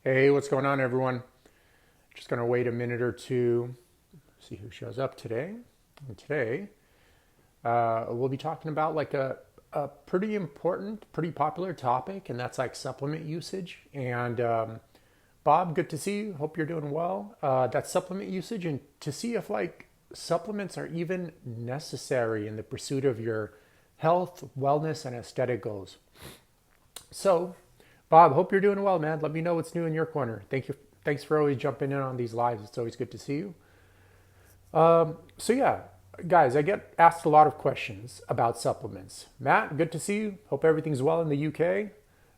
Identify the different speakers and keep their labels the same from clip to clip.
Speaker 1: Hey, what's going on, everyone? Just going to wait a minute or two, see who shows up today. And today, we'll be talking about like a pretty important, pretty popular topic, and that's like supplement usage. And Bob, good to see you. Hope you're doing well. That's supplement usage, and to see if like supplements are even necessary in the pursuit of your health, wellness, and aesthetic goals. So, Bob, hope you're doing well, man. Let me know what's new in your corner. Thank you. Thanks for always jumping in on these lives. It's always good to see you. So yeah, guys, I get asked a lot of questions about supplements. Matt, good to see you. Hope everything's well in the UK.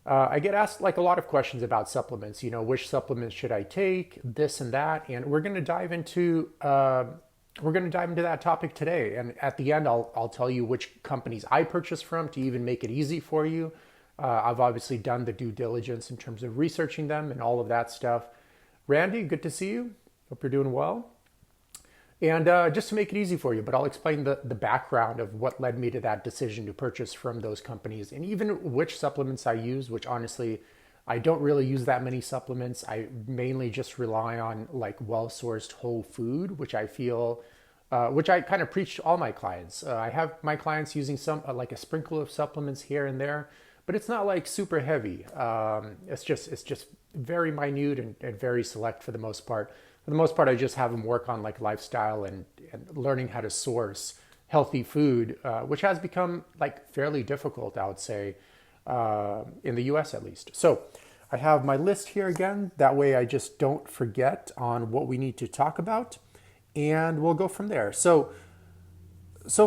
Speaker 1: I get asked like a lot of questions about supplements. Which supplements should I take? This and that, and we're going to dive into that topic today. And at the end, I'll tell you which companies I purchase from to even make it easy for you. I've obviously done the due diligence in terms of researching them and all of that stuff. Randy, good to see you. Hope you're doing well. And just to make it easy for you, but I'll explain the background of what led me to that decision to purchase from those companies and even which supplements I use, which honestly, I don't really use that many supplements. I mainly just rely on like well-sourced whole food, which I feel, which I kind of preach to all my clients. I have my clients using some, like a sprinkle of supplements here and there, but it's not like super heavy. It's just very minute and very select for the most part. For the most part, I just have them work on like lifestyle and learning how to source healthy food, which has become like fairly difficult, I would say, in the US at least. So I have my list here again. That way I just don't forget on what we need to talk about, and we'll go from there. So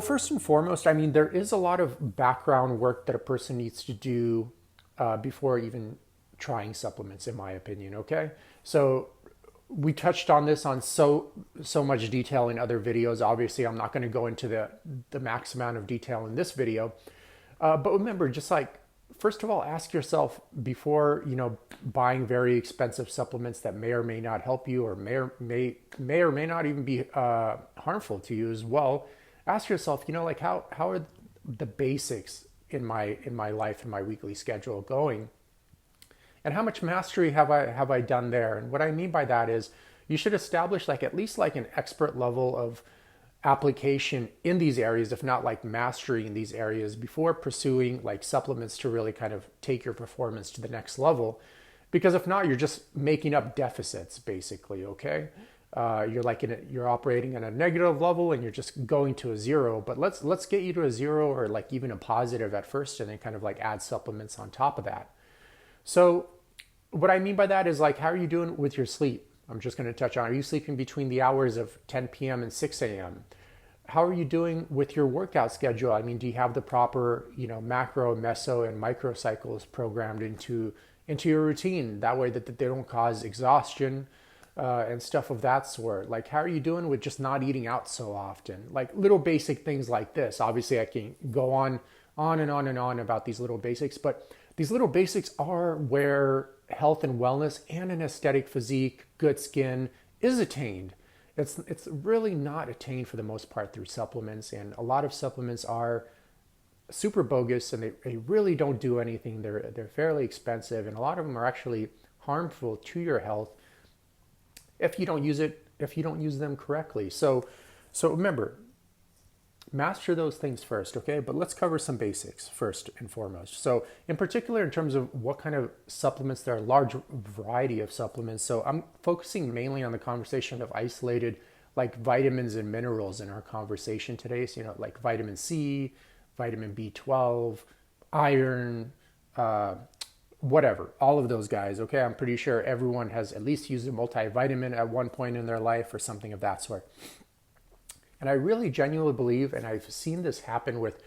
Speaker 1: first and foremost, I mean, there is a lot of background work that a person needs to do before even trying supplements, in my opinion. Okay, so we touched on this on so much detail in other videos. Obviously, I'm not going to go into the max amount of detail in this video, but remember, just like first of all, ask yourself before buying very expensive supplements that may or may not help you, or may or may not even be harmful to you as well. Ask yourself, like how are the basics in my life and my weekly schedule going, and how much mastery have I done there? And what I mean by that is you should establish like at least like an expert level of application in these areas, if not like mastery in these areas, before pursuing like supplements to really kind of take your performance to the next level. Because if not, you're just making up deficits basically. Okay. You're operating at a negative level and you're just going to a zero, but let's get you to a zero or like even a positive at first, and then kind of like add supplements on top of that. So what I mean by that is like, how are you doing with your sleep? I'm just going to touch on, are you sleeping between the hours of 10 p.m. and 6 a.m.? How are you doing with your workout schedule? I mean, do you have the proper, macro, meso, and micro cycles programmed into your routine? That way that they don't cause exhaustion and stuff of that sort. Like, how are you doing with just not eating out so often? Like little basic things like this. Obviously, I can go on and on and on about these little basics, but these little basics are where health and wellness and an aesthetic physique, good skin is attained. It's really not attained for the most part through supplements, and a lot of supplements are super bogus and they really don't do anything. They're fairly expensive, and a lot of them are actually harmful to your health if you don't use them correctly. So remember, master those things first, okay? But let's cover some basics first and foremost. So in particular, in terms of what kind of supplements, there are a large variety of supplements. So I'm focusing mainly on the conversation of isolated like vitamins and minerals in our conversation today. So, like vitamin C, vitamin B12, iron, whatever, all of those guys, okay? I'm pretty sure everyone has at least used a multivitamin at one point in their life or something of that sort. And I really genuinely believe, and I've seen this happen with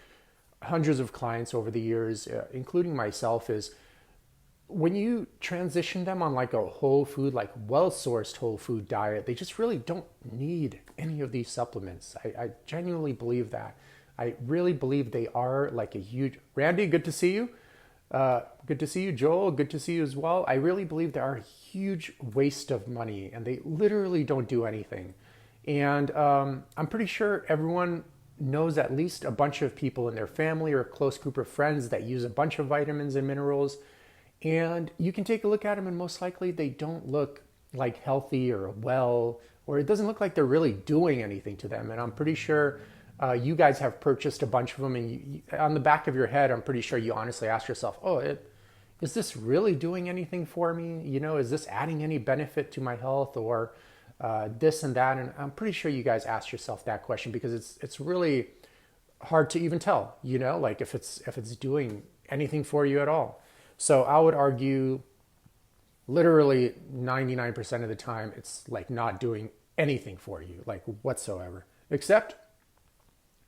Speaker 1: hundreds of clients over the years, including myself, is when you transition them on like a whole food, like well-sourced whole food diet, they just really don't need any of these supplements. I genuinely believe that. I really believe they are like a huge... Randy, good to see you. Good to see you, Joel. Good to see you as well. I really believe they are a huge waste of money, and they literally don't do anything. And I'm pretty sure everyone knows at least a bunch of people in their family or a close group of friends that use a bunch of vitamins and minerals. And you can take a look at them, and most likely they don't look like healthy or well, or it doesn't look like they're really doing anything to them. And I'm pretty sure you guys have purchased a bunch of them, and on the back of your head, I'm pretty sure you honestly ask yourself, oh, is this really doing anything for me? Is this adding any benefit to my health, or this and that? And I'm pretty sure you guys ask yourself that question, because it's really hard to even tell, like if it's doing anything for you at all. So I would argue literally 99% of the time, it's like not doing anything for you, like whatsoever, except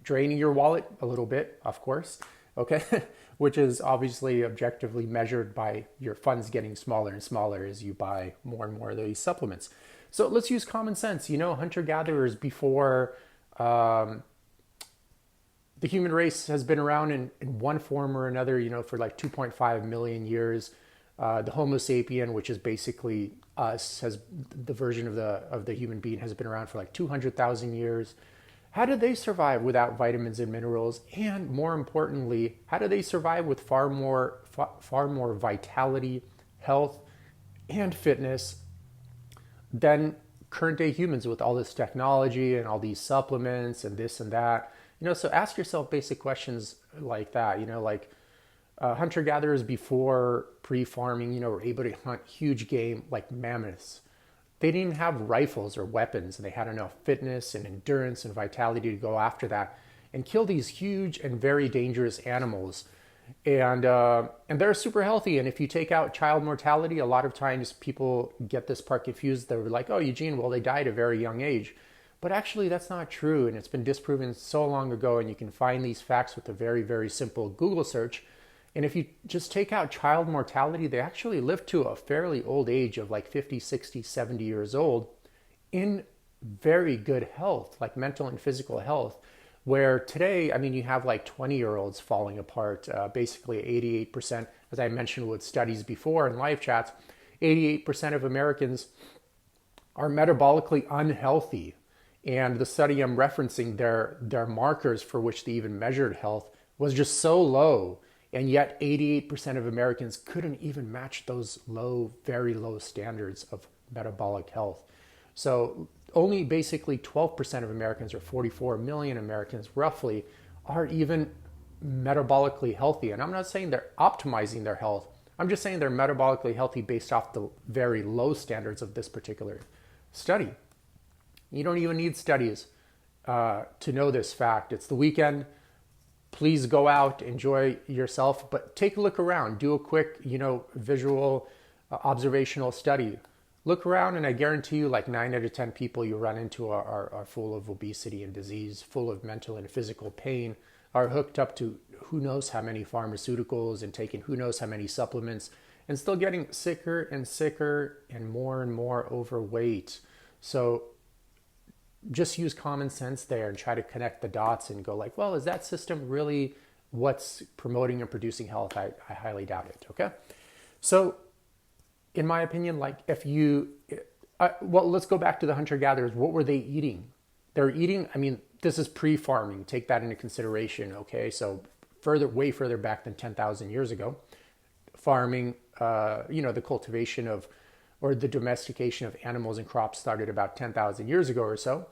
Speaker 1: draining your wallet a little bit, of course, okay, which is obviously objectively measured by your funds getting smaller and smaller as you buy more and more of these supplements. So let's use common sense. Hunter-gatherers before the human race has been around in one form or another, for like 2.5 million years. The Homo sapien, which is basically us, has the version of the human being, has been around for like 200,000 years. How did they survive without vitamins and minerals? And more importantly, how do they survive with far more vitality, health, and fitness than current day humans with all this technology and all these supplements and this and that? So ask yourself basic questions like that. Hunter-gatherers before pre-farming, were able to hunt huge game like mammoths. They didn't have rifles or weapons, and they had enough fitness and endurance and vitality to go after that and kill these huge and very dangerous animals. And they're super healthy. And if you take out child mortality, a lot of times people get this part confused. They're like, oh, Eugene, well, they died at a very young age. But actually, that's not true, and it's been disproven so long ago, and you can find these facts with a very, very simple Google search. And if you just take out child mortality, they actually live to a fairly old age of like 50, 60, 70 years old in very good health, like mental and physical health. Where today, you have like 20-year-olds falling apart, basically 88%, as I mentioned with studies before in live chats, 88% of Americans are metabolically unhealthy. And the study I'm referencing, their markers for which they even measured health was just so low. And yet 88% of Americans couldn't even match those low, very low standards of metabolic health. So only basically 12% of Americans, or 44 million Americans roughly, are even metabolically healthy. And I'm not saying they're optimizing their health. I'm just saying they're metabolically healthy based off the very low standards of this particular study. You don't even need studies to know this fact. It's the weekend. Please go out, enjoy yourself, but take a look around. Do a quick, visual observational study. Look around, and I guarantee you like 9 out of 10 people you run into are full of obesity and disease, full of mental and physical pain, are hooked up to who knows how many pharmaceuticals and taking who knows how many supplements, and still getting sicker and sicker and more overweight. So just use common sense there and try to connect the dots and go like, well, is that system really what's promoting and producing health? I highly doubt it. Okay. So in my opinion, like let's go back to the hunter-gatherers. What were they eating? They're eating, this is pre-farming. Take that into consideration. Okay. So way further back than 10,000 years ago, farming, the cultivation of, or the domestication of animals and crops started about 10,000 years ago or so.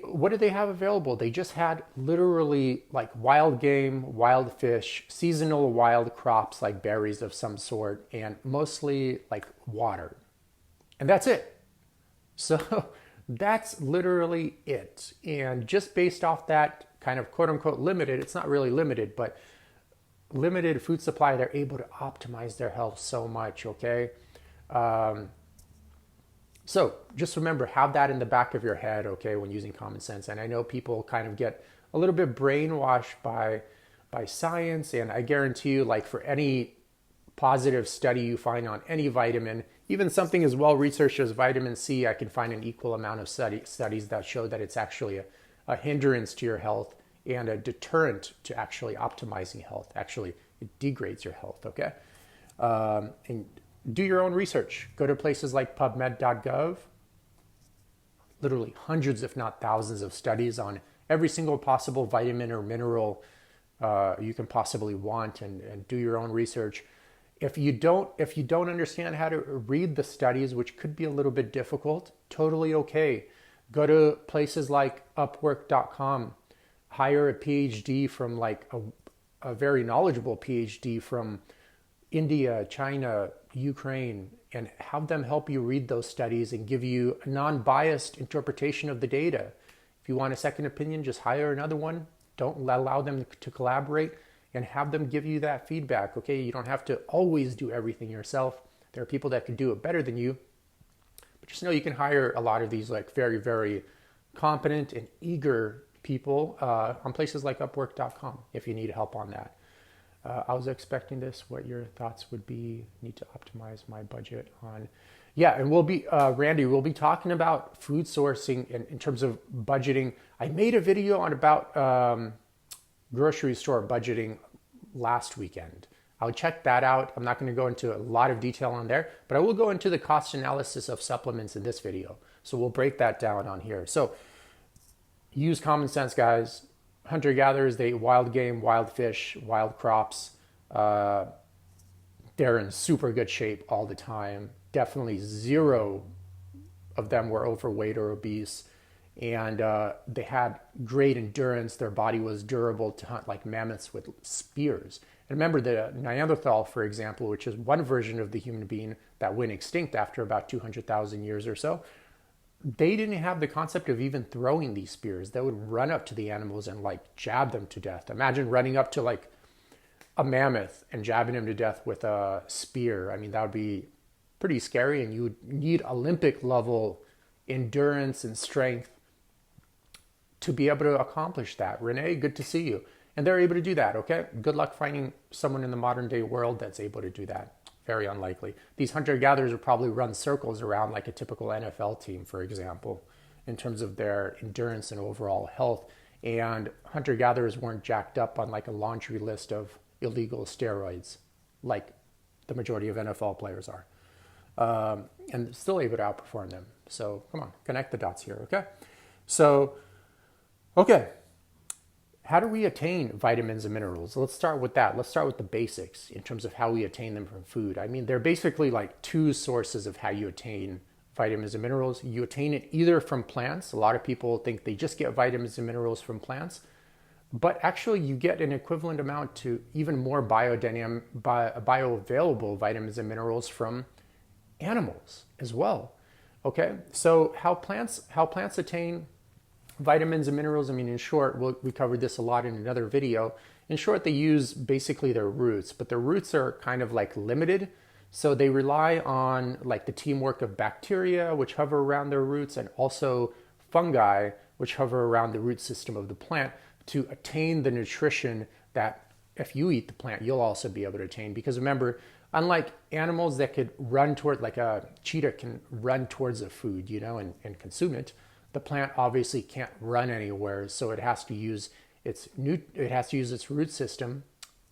Speaker 1: What did they have available? They just had literally like wild game, wild fish, seasonal wild crops like berries of some sort, and mostly like water. And that's it. So that's literally it. And just based off that kind of quote unquote limited, it's not really limited, but limited food supply, they're able to optimize their health so much, okay? So just remember, have that in the back of your head, okay, when using common sense. And I know people kind of get a little bit brainwashed by science, and I guarantee you, like for any positive study you find on any vitamin, even something as well researched as vitamin C, I can find an equal amount of studies that show that it's actually a hindrance to your health and a deterrent to actually optimizing health. Actually, it degrades your health, okay? And do your own research. Go to places like PubMed.gov. Literally hundreds, if not thousands, of studies on every single possible vitamin or mineral you can possibly want, and do your own research. If you don't understand how to read the studies, which could be a little bit difficult, totally okay. Go to places like Upwork.com, hire a PhD from like a very knowledgeable PhD from India, China, Ukraine, and have them help you read those studies and give you a non-biased interpretation of the data. If you want a second opinion, just hire another one. Don't allow them to collaborate and have them give you that feedback. Okay, you don't have to always do everything yourself. There are people that can do it better than you, but just know you can hire a lot of these like very, very competent and eager people on places like Upwork.com if you need help on that. I was expecting this, what your thoughts would be. Need to optimize my budget on. Yeah, and we'll be, Randy, we'll be talking about food sourcing in terms of budgeting. I made a video on about grocery store budgeting last weekend. I'll check that out. I'm not going to go into a lot of detail on there, but I will go into the cost analysis of supplements in this video. So we'll break that down on here. So use common sense, guys. Hunter-gatherers, they eat wild game, wild fish, wild crops. They're in super good shape all the time. Definitely zero of them were overweight or obese. And they had great endurance. Their body was durable to hunt like mammoths with spears. And remember the Neanderthal, for example, which is one version of the human being that went extinct after about 200,000 years or so. They didn't have the concept of even throwing these spears. They would run up to the animals and like jab them to death. Imagine running up to like a mammoth and jabbing him to death with a spear. I mean, that would be pretty scary, and you would need Olympic level endurance and strength to be able to accomplish that. Renee, good to see you. And they're able to do that, okay? Good luck finding someone in the modern day world that's able to do that. Very unlikely. These hunter-gatherers would probably run circles around like a typical NFL team, for example, in terms of their endurance and overall health. And hunter-gatherers weren't jacked up on like a laundry list of illegal steroids, like the majority of NFL players are, and still able to outperform them. So come on, connect the dots here, okay? So, okay. How do we attain vitamins and minerals? Let's start with that. Let's start with the basics in terms of how we attain them from food. I mean, they're basically like two sources of how you attain vitamins and minerals. You attain it either from plants. A lot of people think they just get vitamins and minerals from plants, but actually you get an equivalent amount to even more bioavailable vitamins and minerals from animals as well. Okay, so how plants attain vitamins and minerals, I mean, in short, we covered this a lot in another video. In short, they use basically their roots, but their roots are kind of like limited. So they rely on like the teamwork of bacteria, which hover around their roots, and also fungi, which hover around the root system of the plant to attain the nutrition that if you eat the plant, you'll also be able to attain. Because remember, unlike animals that could run toward, like a cheetah can run towards a food, you know, and consume it, the plant obviously can't run anywhere, so it has to use its root system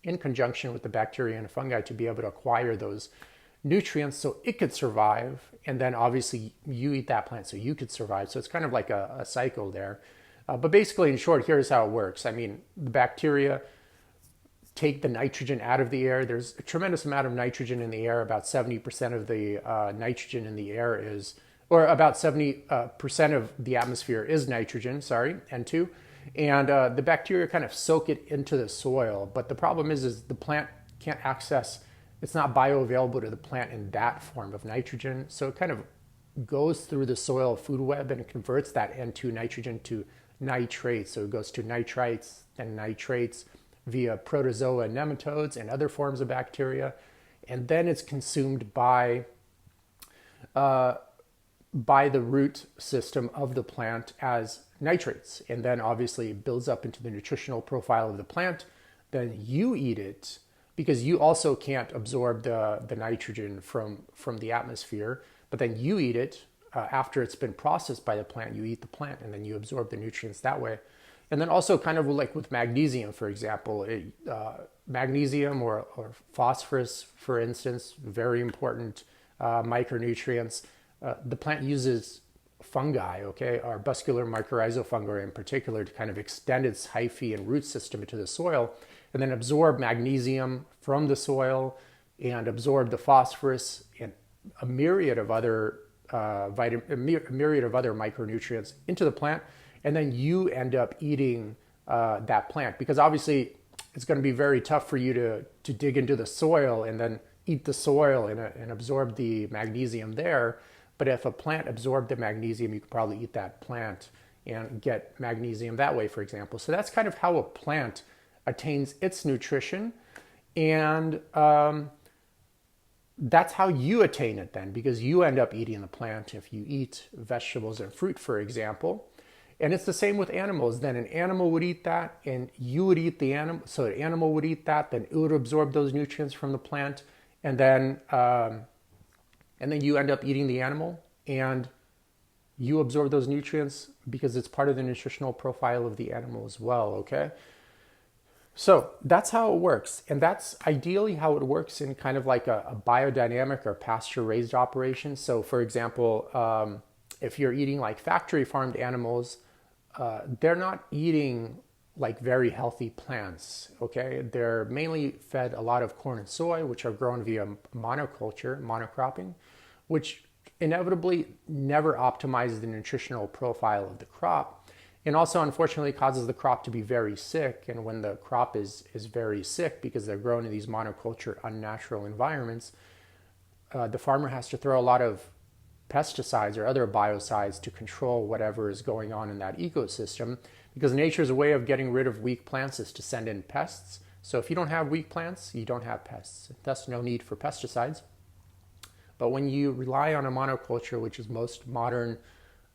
Speaker 1: in conjunction with the bacteria and fungi to be able to acquire those nutrients so it could survive. And then obviously you eat that plant so you could survive. So it's kind of like a cycle there. But basically, in short, here's how it works. I mean, the bacteria take the nitrogen out of the air. There's a tremendous amount of nitrogen in the air. About 70% of the nitrogen in the air is, or about 70% of the atmosphere is nitrogen, N2. And the bacteria kind of soak it into the soil. But the problem is the plant can't access, it's not bioavailable to the plant in that form of nitrogen. So it kind of goes through the soil food web and it converts that N2 nitrogen to nitrates. So it goes to nitrites and nitrates via protozoa, nematodes, and other forms of bacteria. And then it's consumed by the root system of the plant as nitrates, and then obviously it builds up into the nutritional profile of the plant. Then you eat it because you also can't absorb the nitrogen from the atmosphere, but then you eat it after it's been processed by the plant. You eat the plant and then you absorb the nutrients that way. And then also kind of like with magnesium, for example, magnesium or phosphorus, for instance, very important micronutrients. The plant uses fungi, okay, or buscular mycorrhizal fungi in particular, to kind of extend its hyphae and root system into the soil and then absorb magnesium from the soil and absorb the phosphorus and a myriad of other a myriad of other micronutrients into the plant, and then you end up eating that plant, because obviously it's going to be very tough for you to dig into the soil and then eat the soil and absorb the magnesium there. But if a plant absorbed the magnesium, you could probably eat that plant and get magnesium that way, for example. So that's kind of how a plant attains its nutrition. And that's how you attain it then, because you end up eating the plant if you eat vegetables and fruit, for example. And it's the same with animals. Then an animal would eat that and you would eat the animal. So an animal would eat that, then it would absorb those nutrients from the plant. And then you end up eating the animal and you absorb those nutrients because it's part of the nutritional profile of the animal as well, okay? So that's how it works. And that's ideally how it works in kind of like a biodynamic or pasture-raised operation. So for example, if you're eating like factory farmed animals, they're not eating like very healthy plants, okay? They're mainly fed a lot of corn and soy, which are grown via monoculture, monocropping, which inevitably never optimizes the nutritional profile of the crop, and also unfortunately causes the crop to be very sick. And when the crop is very sick because they're grown in these monoculture unnatural environments, the farmer has to throw a lot of pesticides or other biocides to control whatever is going on in that ecosystem, because nature's way of getting rid of weak plants is to send in pests. So if you don't have weak plants, you don't have pests. Thus no need for pesticides. But when you rely on a monoculture, which is most modern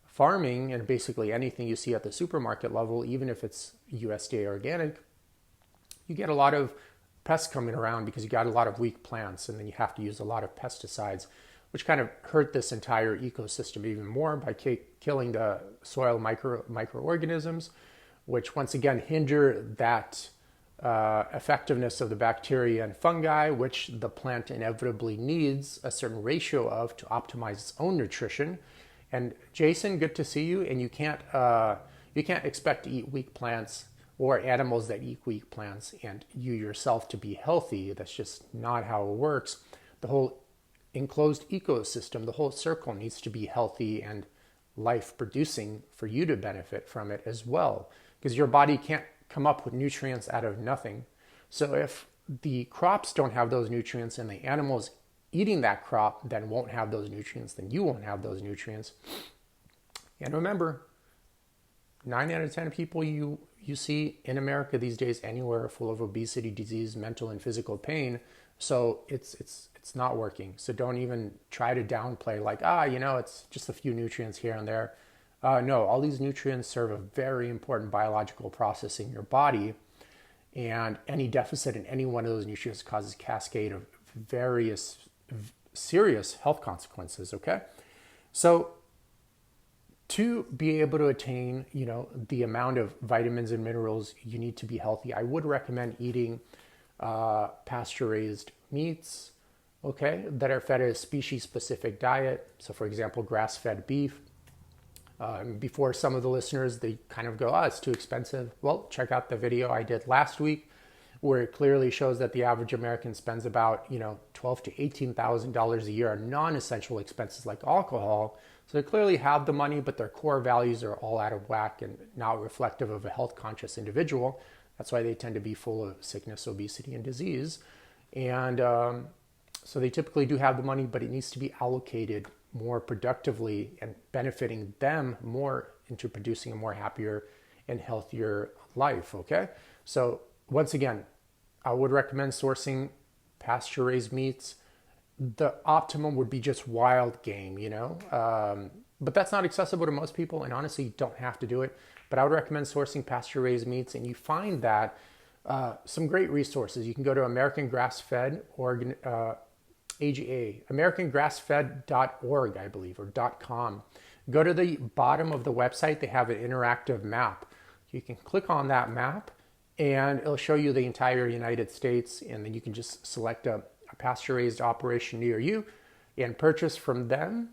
Speaker 1: farming and basically anything you see at the supermarket level, even if it's USDA organic, you get a lot of pests coming around because you got a lot of weak plants, and then you have to use a lot of pesticides, which kind of hurt this entire ecosystem even more by killing the soil microorganisms, which once again hinder that effectiveness of the bacteria and fungi, which the plant inevitably needs a certain ratio of to optimize its own nutrition. And Jason, good to see you. And you can't expect to eat weak plants or animals that eat weak plants and you yourself to be healthy. That's just not how it works. The whole enclosed ecosystem, the whole circle needs to be healthy and life producing for you to benefit from it as well, because your body can't come up with nutrients out of nothing. So if the crops don't have those nutrients and the animals eating that crop then won't have those nutrients, then you won't have those nutrients. And remember, 9 out of 10 people you see in America these days anywhere are full of obesity, disease, mental and physical pain. So it's not working. So don't even try to downplay like, it's just a few nutrients here and there. No, all these nutrients serve a very important biological process in your body, and any deficit in any one of those nutrients causes a cascade of various serious health consequences, okay? So to be able to attain, the amount of vitamins and minerals you need to be healthy, I would recommend eating pasture-raised meats, okay, that are fed a species-specific diet. So for example, grass-fed beef. Before some of the listeners, they kind of go, it's too expensive. Well, check out the video I did last week where it clearly shows that the average American spends about, $12,000 to $18,000 a year on non-essential expenses like alcohol. So they clearly have the money, but their core values are all out of whack and not reflective of a health-conscious individual. That's why they tend to be full of sickness, obesity, and disease. And so they typically do have the money, but it needs to be allocated more productively and benefiting them more into producing a more happier and healthier life, okay? So once again, I would recommend sourcing pasture-raised meats. The optimum would be just wild game, but that's not accessible to most people, and honestly, you don't have to do it. But I would recommend sourcing pasture-raised meats, and you find that some great resources. You can go to American Grass-Fed AGA, AmericanGrassFed.org, I believe, or .com. Go to the bottom of the website. They have an interactive map. You can click on that map and it'll show you the entire United States. And then you can just select a pasture-raised operation near you and purchase from them.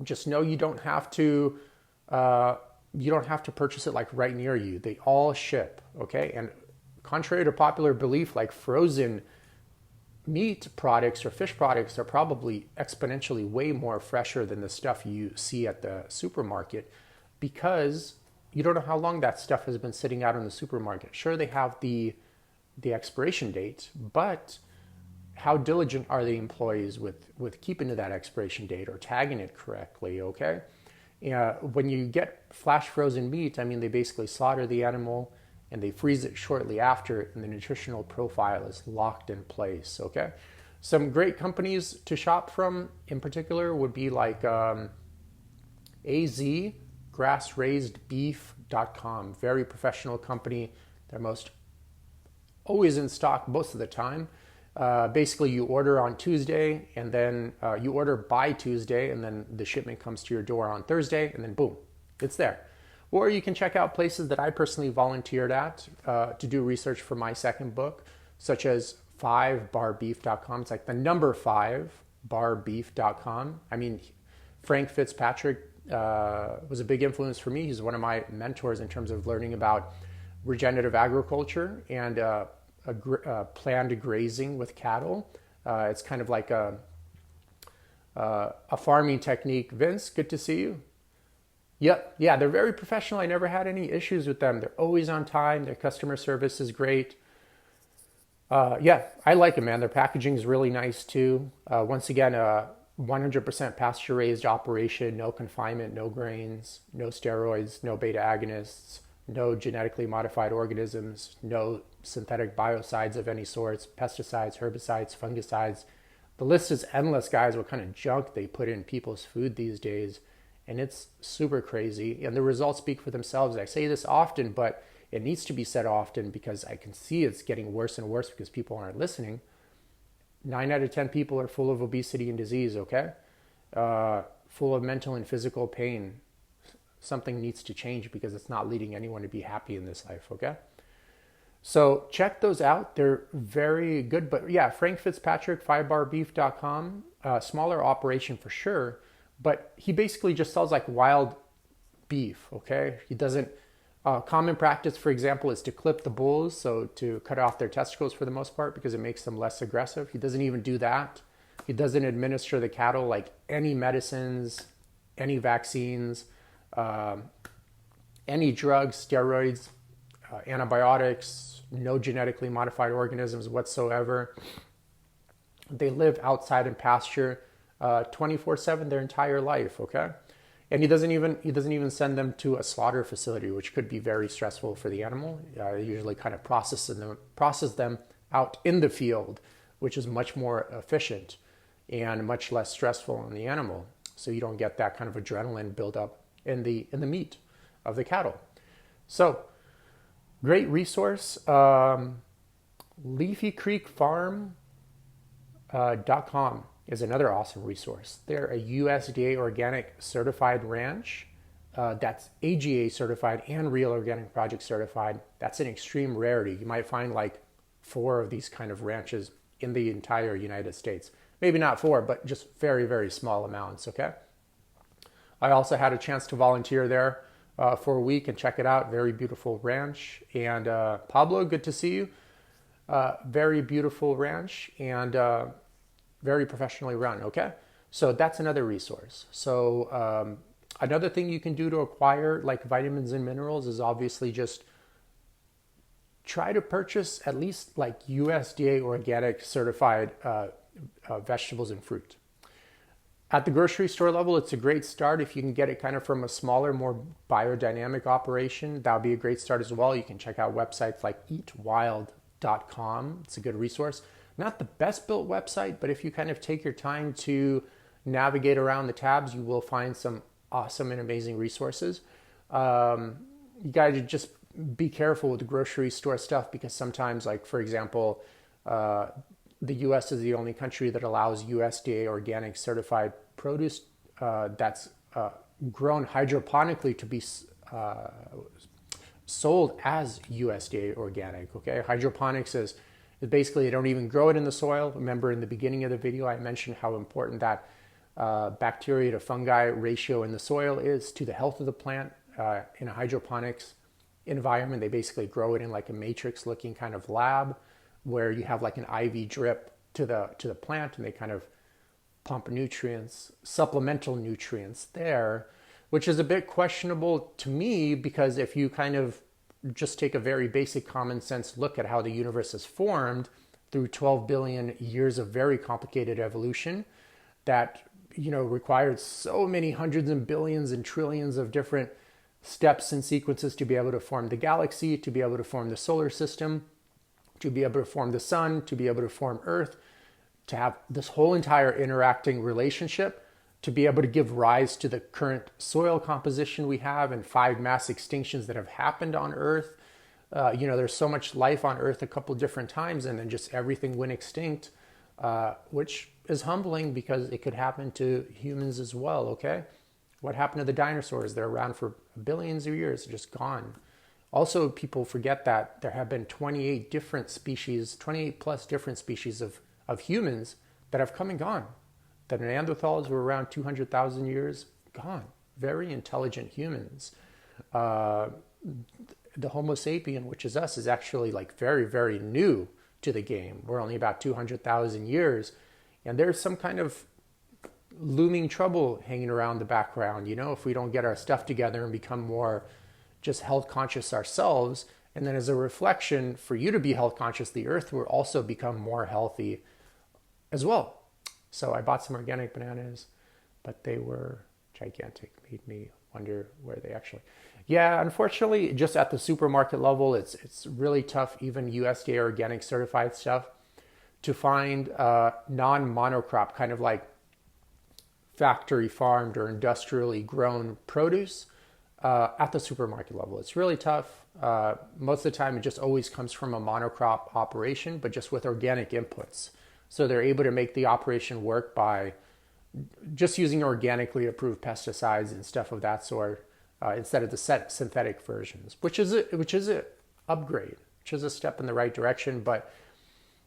Speaker 1: Just know you don't have to purchase it like right near you. They all ship, okay? And contrary to popular belief, like frozen meat products or fish products are probably exponentially way more fresher than the stuff you see at the supermarket, because you don't know how long that stuff has been sitting out in the supermarket. Sure, they have the expiration date, but how diligent are the employees with keeping to that expiration date or tagging it correctly, okay? When you get flash frozen meat, I mean, they basically slaughter the animal and they freeze it shortly after, and the nutritional profile is locked in place, okay? Some great companies to shop from in particular would be like AZ, grassraisedbeef.com. Very professional company. They're most always in stock most of the time. Basically, you order on Tuesday, and then you order by Tuesday, and then the shipment comes to your door on Thursday, and then boom, it's there. Or you can check out places that I personally volunteered at to do research for my second book, such as 5barbeef.com. It's like the number 5barbeef.com. I mean, Frank Fitzpatrick was a big influence for me. He's one of my mentors in terms of learning about regenerative agriculture and planned grazing with cattle. It's kind of like a farming technique. Vince, good to see you. Yep, yeah, they're very professional. I never had any issues with them. They're always on time. Their customer service is great. Yeah, I like them, man. Their packaging is really nice too. Once again, 100% pasture-raised operation, no confinement, no grains, no steroids, no beta agonists, no genetically modified organisms, no synthetic biocides of any sorts, pesticides, herbicides, fungicides. The list is endless, guys, what kind of junk they put in people's food these days. And it's super crazy. And the results speak for themselves. I say this often, but it needs to be said often because I can see it's getting worse and worse because people aren't listening. 9 out of 10 people are full of obesity and disease, okay? Full of mental and physical pain. Something needs to change because it's not leading anyone to be happy in this life, okay? So check those out. They're very good. But yeah, Frank Fitzpatrick, 5barbeef.com, smaller operation for sure. But he basically just sells like wild beef, okay? He doesn't, common practice, for example, is to clip the bulls, so to cut off their testicles for the most part because it makes them less aggressive. He doesn't even do that. He doesn't administer the cattle like any medicines, any vaccines, any drugs, steroids, antibiotics, no genetically modified organisms whatsoever. They live outside in pasture 24/7 their entire life, okay? And he doesn't even send them to a slaughter facility, which could be very stressful for the animal. They usually kind of process them out in the field, which is much more efficient and much less stressful on the animal. So you don't get that kind of adrenaline buildup in the meat of the cattle. So great resource. LeafyCreekFarm.com is another awesome resource. They're a USDA organic certified ranch that's AGA certified and Real Organic Project certified. That's an extreme rarity. You might find like 4 of these kind of ranches in the entire United States. Maybe not 4, but just very, very small amounts, okay? I also had a chance to volunteer there for a week and check it out. Very beautiful ranch. And Pablo, good to see you. Very beautiful ranch and very professionally run, okay? So that's another resource. So another thing you can do to acquire like vitamins and minerals is obviously just try to purchase at least like USDA organic certified vegetables and fruit. At the grocery store level, it's a great start. If you can get it kind of from a smaller, more biodynamic operation, that would be a great start as well. You can check out websites like eatwild.com. It's a good resource. Not the best built website, but if you kind of take your time to navigate around the tabs, you will find some awesome and amazing resources. You got to just be careful with the grocery store stuff because sometimes, like for example, the U.S. is the only country that allows USDA organic certified produce that's grown hydroponically to be sold as USDA organic. Okay, hydroponics is basically they don't even grow it in the soil. Remember in the beginning of the video, I mentioned how important that bacteria to fungi ratio in the soil is to the health of the plant. In a hydroponics environment, they basically grow it in like a matrix looking kind of lab where you have like an IV drip to the plant, and they kind of pump nutrients, supplemental nutrients there, which is a bit questionable to me, because if you kind of just take a very basic common sense look at how the universe is formed through 12 billion years of very complicated evolution that, required so many hundreds and billions and trillions of different steps and sequences to be able to form the galaxy, to be able to form the solar system, to be able to form the sun, to be able to form Earth, to have this whole entire interacting relationship, to be able to give rise to the current soil composition we have and 5 mass extinctions that have happened on Earth. There's so much life on Earth a couple different times, and then just everything went extinct, which is humbling because it could happen to humans as well, okay? What happened to the dinosaurs? They're around for billions of years, just gone. Also, people forget that there have been 28 plus different species of humans that have come and gone. The Neanderthals were around 200,000 years, gone. Very intelligent humans. The Homo sapien, which is us, is actually like very, very new to the game. We're only about 200,000 years. And there's some kind of looming trouble hanging around the background, if we don't get our stuff together and become more just health conscious ourselves. And then as a reflection, for you to be health conscious, the earth will also become more healthy as well. So I bought some organic bananas, but they were gigantic. Made me wonder where they actually... Yeah, unfortunately, just at the supermarket level, it's really tough, even USDA organic certified stuff, to find non-monocrop, kind of like factory farmed or industrially grown produce at the supermarket level. It's really tough. Most of the time, it just always comes from a monocrop operation, but just with organic inputs. So they're able to make the operation work by just using organically approved pesticides and stuff of that sort, instead of the synthetic versions, which is an upgrade, which is a step in the right direction. But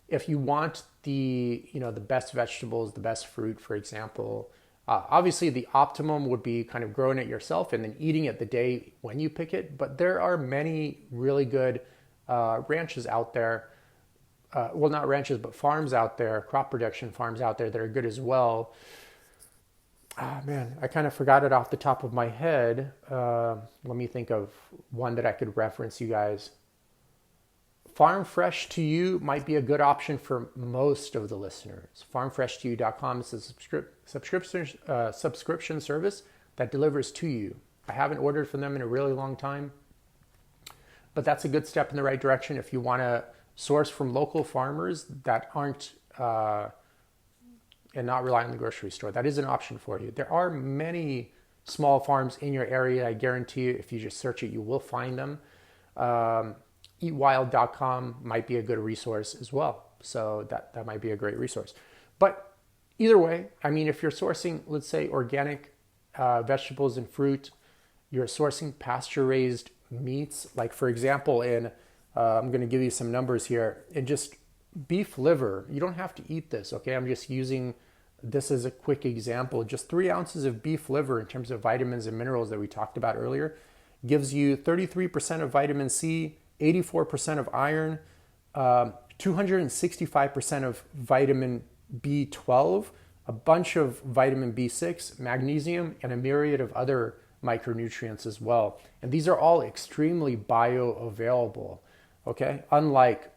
Speaker 1: if you want the best vegetables, the best fruit, for example, obviously the optimum would be kind of growing it yourself and then eating it the day when you pick it. But there are many really good ranches out there. Well, not ranches, but farms out there, crop production farms out there that are good as well. Man, I kind of forgot it off the top of my head. Let me think of one that I could reference you guys. Farm Fresh to You might be a good option for most of the listeners. Farmfreshtoyou.com is a subscription service that delivers to you. I haven't ordered from them in a really long time, but that's a good step in the right direction if you want to source from local farmers that aren't and not rely on the grocery store. That is an option for you. There are many small farms in your area. I guarantee you, if you just search it, you will find them. Eatwild.com might be a good resource as well. So that might be a great resource. But either way, I mean, if you're sourcing, let's say, organic vegetables and fruit, you're sourcing pasture-raised meats. Like, for example, I'm going to give you some numbers here. In just beef liver, you don't have to eat this, okay? I'm just using this as a quick example. Just 3 ounces of beef liver in terms of vitamins and minerals that we talked about earlier gives you 33% of vitamin C, 84% of iron, 265% of vitamin B12, a bunch of vitamin B6, magnesium, and a myriad of other micronutrients as well. And these are all extremely bioavailable, okay? Unlike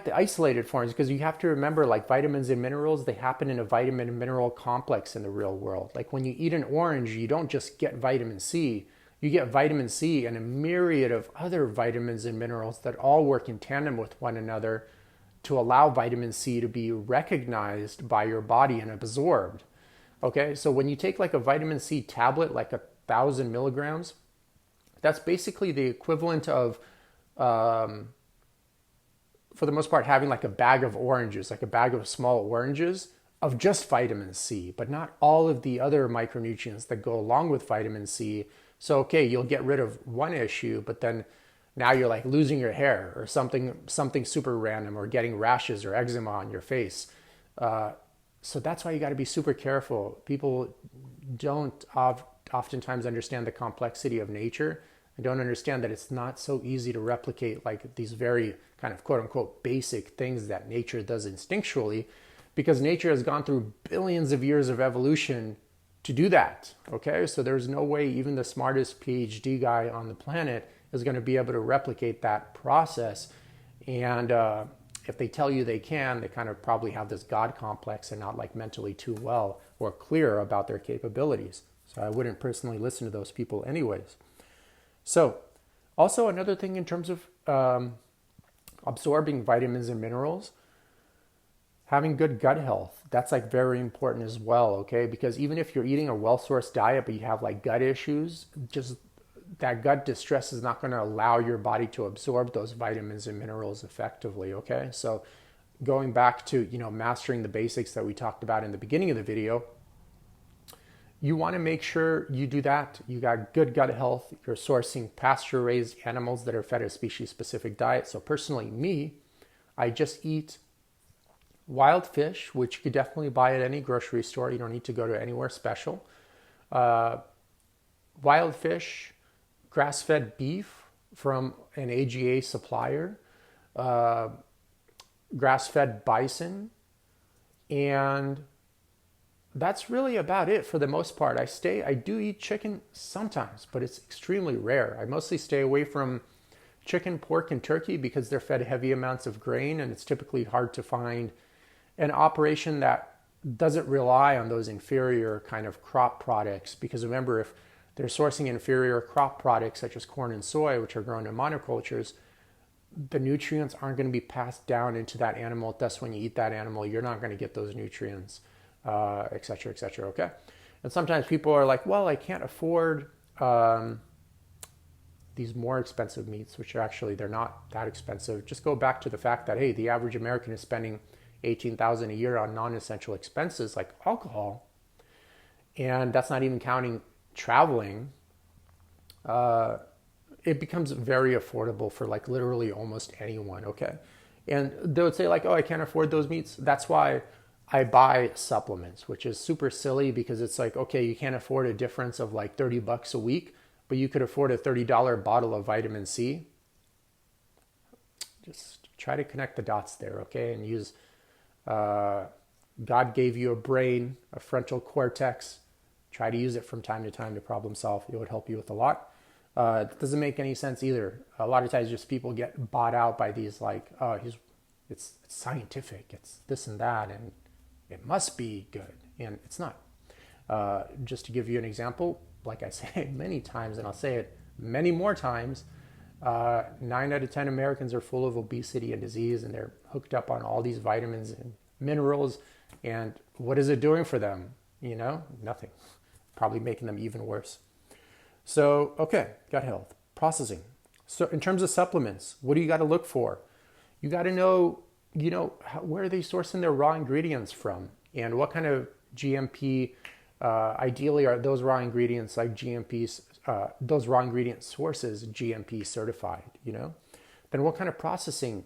Speaker 1: the isolated forms, because you have to remember, like vitamins and minerals, they happen in a vitamin and mineral complex in the real world. Like when you eat an orange, you don't just get vitamin C. You get vitamin C and a myriad of other vitamins and minerals that all work in tandem with one another to allow vitamin C to be recognized by your body and absorbed. Okay, so when you take like a vitamin C tablet, like 1,000 milligrams, that's basically the equivalent of, for the most part, having like a bag of oranges, like a bag of small oranges of just vitamin C, but not all of the other micronutrients that go along with vitamin C. So, okay, you'll get rid of one issue, but then now you're like losing your hair or something super random, or getting rashes or eczema on your face. So that's why you got to be super careful. People don't oftentimes understand the complexity of nature. I don't understand that it's not so easy to replicate like these very kind of quote unquote basic things that nature does instinctually, because nature has gone through billions of years of evolution to do that. Okay, so there's no way even the smartest PhD guy on the planet is going to be able to replicate that process. And if they tell you they can, they kind of probably have this God complex and not like mentally too well or clear about their capabilities. So I wouldn't personally listen to those people anyways. So also another thing in terms of absorbing vitamins and minerals, having good gut health, that's like very important as well, okay? Because even if you're eating a well-sourced diet, but you have like gut issues, just that gut distress is not going to allow your body to absorb those vitamins and minerals effectively, okay? So going back to, mastering the basics that we talked about in the beginning of the video, you want to make sure you do that. You got good gut health. You're sourcing pasture-raised animals that are fed a species-specific diet. So personally, me, I just eat wild fish, which you could definitely buy at any grocery store. You don't need to go to anywhere special. Wild fish, grass-fed beef from an AGA supplier, grass-fed bison, and that's really about it for the most part. I do eat chicken sometimes, but it's extremely rare. I mostly stay away from chicken, pork, and turkey because they're fed heavy amounts of grain, and it's typically hard to find an operation that doesn't rely on those inferior kind of crop products. Because remember, if they're sourcing inferior crop products such as corn and soy, which are grown in monocultures, the nutrients aren't going to be passed down into that animal. Thus, when you eat that animal, you're not going to get those nutrients, et cetera, okay? And sometimes people are like, well, I can't afford these more expensive meats, which are actually, they're not that expensive. Just go back to the fact that, hey, the average American is spending $18,000 a year on non-essential expenses like alcohol, and that's not even counting traveling. It becomes very affordable for like literally almost anyone, okay? And they would say like, oh, I can't afford those meats. That's why I buy supplements, which is super silly because it's like, okay, you can't afford a difference of like $30 a week, but you could afford a $30 bottle of vitamin C. Just try to connect the dots there, okay? And use, God gave you a brain, a frontal cortex. Try to use it from time to time to problem solve. It would help you with a lot. It doesn't make any sense either. A lot of times just people get bought out by these like, oh, it's scientific, it's this and that, and it must be good. And it's not. Just to give you an example, like I say many times, and I'll say it many more times, 9 out of 10 Americans are full of obesity and disease, and they're hooked up on all these vitamins and minerals. And what is it doing for them? Nothing. Probably making them even worse. So, okay, gut health, processing. So in terms of supplements, what do you got to look for? You got to know, where are they sourcing their raw ingredients from, and what kind of GMP, ideally are those raw ingredients like GMPs, those raw ingredient sources GMP certified, Then what kind of processing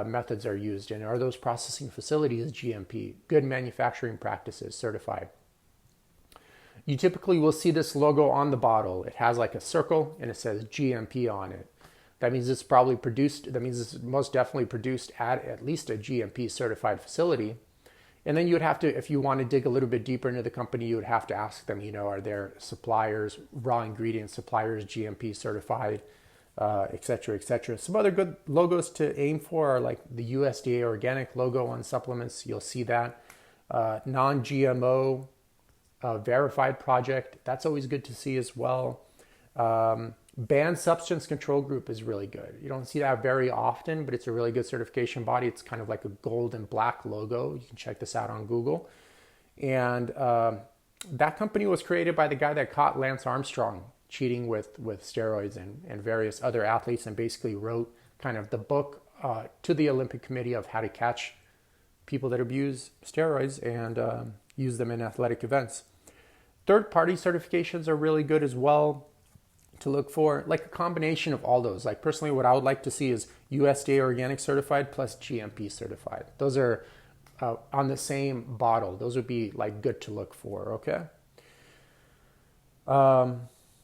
Speaker 1: methods are used, and are those processing facilities GMP, good manufacturing practices certified? You typically will see this logo on the bottle. It has like a circle and it says GMP on it. That means it's probably produced, that means it's most definitely produced at least a GMP certified facility. And then you would have to, if you want to dig a little bit deeper into the company, you would have to ask them, are their suppliers, raw ingredient suppliers, GMP certified, et cetera, et cetera. Some other good logos to aim for are like the USDA organic logo on supplements. You'll see that. Non-GMO, verified project, that's always good to see as well. Banned substance control group is really good. You don't see that very often, but it's a really good certification body. It's kind of like a gold and black logo. You can check this out on Google. And that company was created by the guy that caught Lance Armstrong cheating with steroids and various other athletes, and basically wrote kind of the book to the Olympic Committee of how to catch people that abuse steroids and use them in athletic events. Third-party certifications are really good as well to look for, like a combination of all those. Like personally, what I would like to see is USDA organic certified plus GMP certified. Those are on the same bottle. Those would be like good to look for, okay?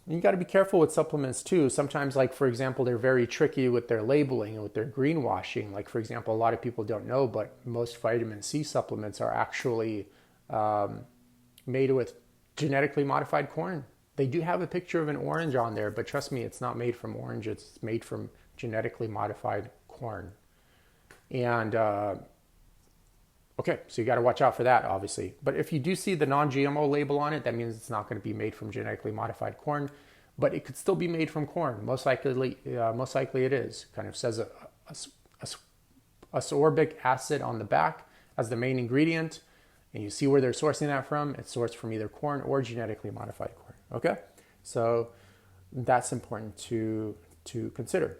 Speaker 1: You got to be careful with supplements too. Sometimes, like for example, they're very tricky with their labeling and with their greenwashing. Like for example, a lot of people don't know, but most vitamin C supplements are actually made with genetically modified corn. They do have a picture of an orange on there, but trust me, it's not made from orange. It's made from genetically modified corn. And okay, so you got to watch out for that, obviously. But if you do see the non-GMO label on it, that means it's not going to be made from genetically modified corn, but it could still be made from corn. Most likely it is. Kind of says ascorbic acid on the back as the main ingredient, and you see where they're sourcing that from. It's sourced from either corn or genetically modified corn. Okay, so that's important to consider.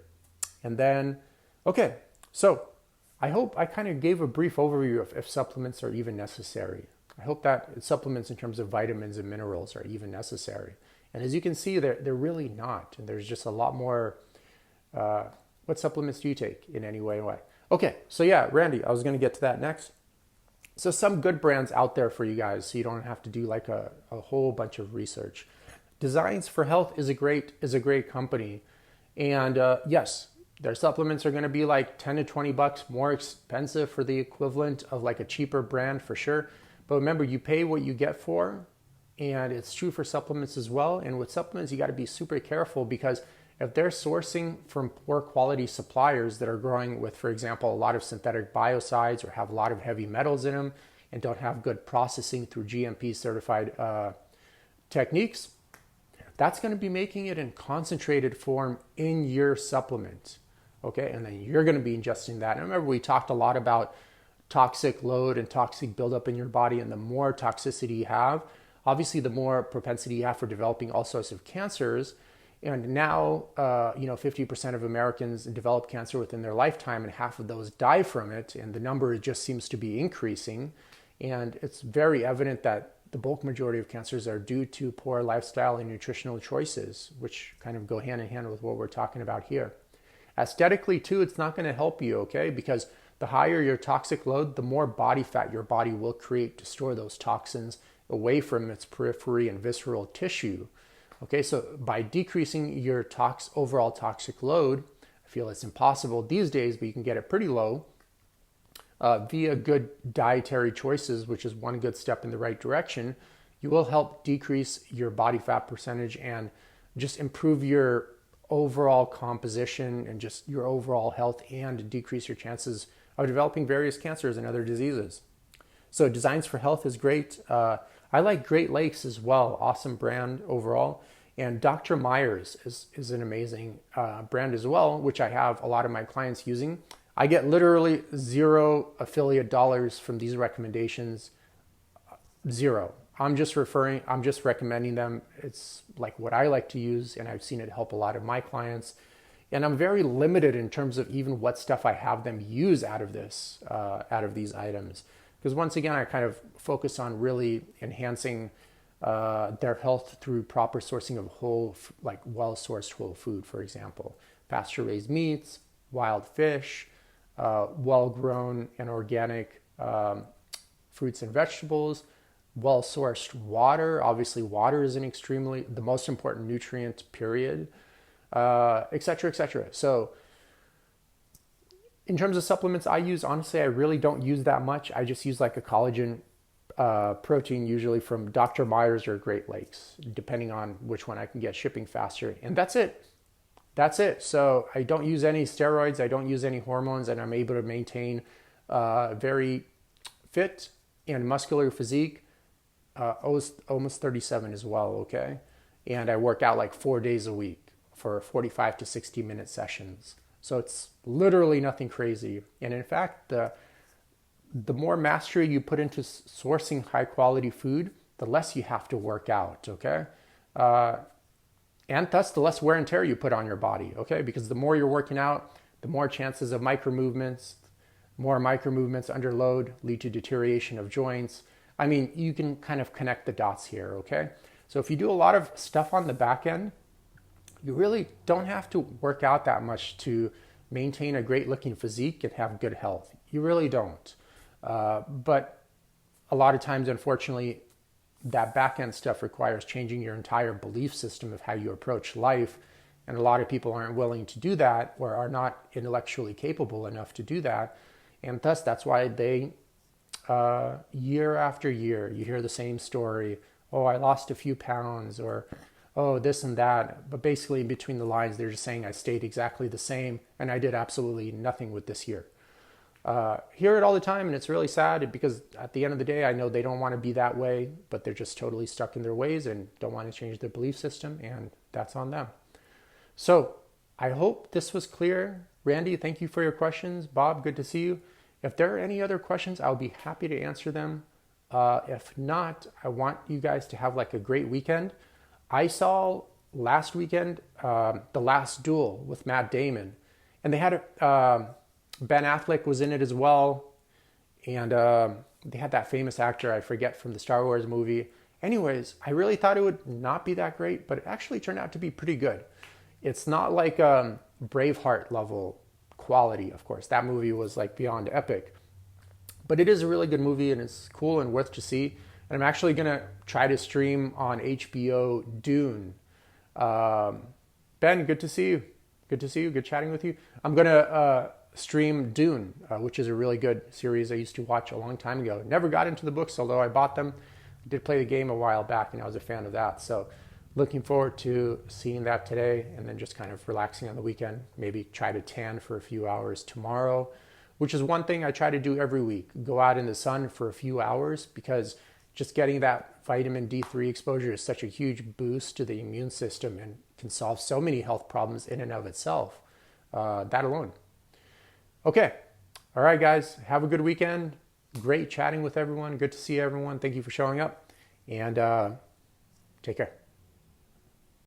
Speaker 1: And then, okay, so I hope I kind of gave a brief overview of if supplements are even necessary. I hope that supplements in terms of vitamins and minerals are even necessary. And as you can see, they're really not. And there's just a lot more. What supplements do you take in any way? Okay, so yeah, Randy, I was going to get to that next. So some good brands out there for you guys, so you don't have to do like a whole bunch of research. Designs for Health is a great company, and yes, their supplements are going to be like 10 to 20 bucks more expensive for the equivalent of like a cheaper brand for sure. But remember, you pay what you get for, and it's true for supplements as well. And with supplements, you got to be super careful, because if they're sourcing from poor quality suppliers that are growing with, for example, a lot of synthetic biocides or have a lot of heavy metals in them and don't have good processing through GMP certified techniques, that's going to be making it in concentrated form in your supplement. Okay, and then you're going to be ingesting that. And remember, we talked a lot about toxic load and toxic buildup in your body, and the more toxicity you have, obviously the more propensity you have for developing all sorts of cancers. And now, 50% of Americans develop cancer within their lifetime, and half of those die from it. And the number just seems to be increasing. And it's very evident that the bulk majority of cancers are due to poor lifestyle and nutritional choices, which kind of go hand in hand with what we're talking about here. Aesthetically, too, it's not going to help you, okay? Because the higher your toxic load, the more body fat your body will create to store those toxins away from its periphery and visceral tissue. Okay, so by decreasing your overall toxic load, I feel it's impossible these days, but you can get it pretty low via good dietary choices, which is one good step in the right direction. You will help decrease your body fat percentage and just improve your overall composition and just your overall health, and decrease your chances of developing various cancers and other diseases. So Designs for Health is great. I like Great Lakes as well. Awesome brand overall. And Dr. Myers is an amazing brand as well, which I have a lot of my clients using. I get literally zero affiliate dollars from these recommendations. Zero. I'm just recommending them. It's like what I like to use, and I've seen it help a lot of my clients. And I'm very limited in terms of even what stuff I have them use out of these items. Because once again, I kind of focus on really enhancing their health through proper sourcing of well-sourced whole food, for example, pasture-raised meats, wild fish, well-grown and organic fruits and vegetables, well-sourced water. Obviously, water is the most important nutrient, period, et cetera, et cetera. So in terms of supplements I use, honestly, I really don't use that much. I just use like a collagen protein, usually from Dr. Myers or Great Lakes, depending on which one I can get shipping faster. And that's it. So I don't use any steroids. I don't use any hormones, and I'm able to maintain very fit and muscular physique. Almost 37 as well, okay? And I work out like 4 days a week for 45 to 60 minute sessions. So it's literally nothing crazy. And in fact, the more mastery you put into sourcing high quality food, the less you have to work out, okay? And thus the less wear and tear you put on your body, okay? Because the more you're working out, the more chances of micromovements. More micromovements under load lead to deterioration of joints. I mean, you can kind of connect the dots here, okay? So if you do a lot of stuff on the back end, you really don't have to work out that much to maintain a great looking physique and have good health. You really don't. But a lot of times, unfortunately, that back end stuff requires changing your entire belief system of how you approach life. And a lot of people aren't willing to do that or are not intellectually capable enough to do that. And thus, that's why they, year after year, you hear the same story. Oh, I lost a few pounds, or oh, this and that. But basically, in between the lines, they're just saying I stayed exactly the same and I did absolutely nothing with this year. Hear it all the time, and it's really sad because at the end of the day, I know they don't want to be that way, but they're just totally stuck in their ways and don't want to change their belief system, and that's on them. So I hope this was clear. Randy, thank you for your questions. Bob, good to see you. If there are any other questions, I'll be happy to answer them. If not, I want you guys to have like a great weekend. I saw last weekend The Last Duel with Matt Damon, and they had Ben Affleck was in it as well, and they had that famous actor, I forget, from the Star Wars movie. Anyways, I really thought it would not be that great, but it actually turned out to be pretty good. It's not like Braveheart level quality, of course. That movie was like beyond epic. But it is a really good movie, and it's cool and worth to see. And I'm actually going to try to stream on HBO Dune. Ben, good to see you. Good to see you. Good chatting with you. I'm going to stream Dune, which is a really good series I used to watch a long time ago. Never got into the books, although I bought them. I did play the game a while back, and I was a fan of that. So looking forward to seeing that today, and then just kind of relaxing on the weekend. Maybe try to tan for a few hours tomorrow, which is one thing I try to do every week. Go out in the sun for a few hours, because just getting that vitamin D3 exposure is such a huge boost to the immune system and can solve so many health problems in and of itself. That alone. Okay. All right, guys. Have a good weekend. Great chatting with everyone. Good to see everyone. Thank you for showing up. And take care.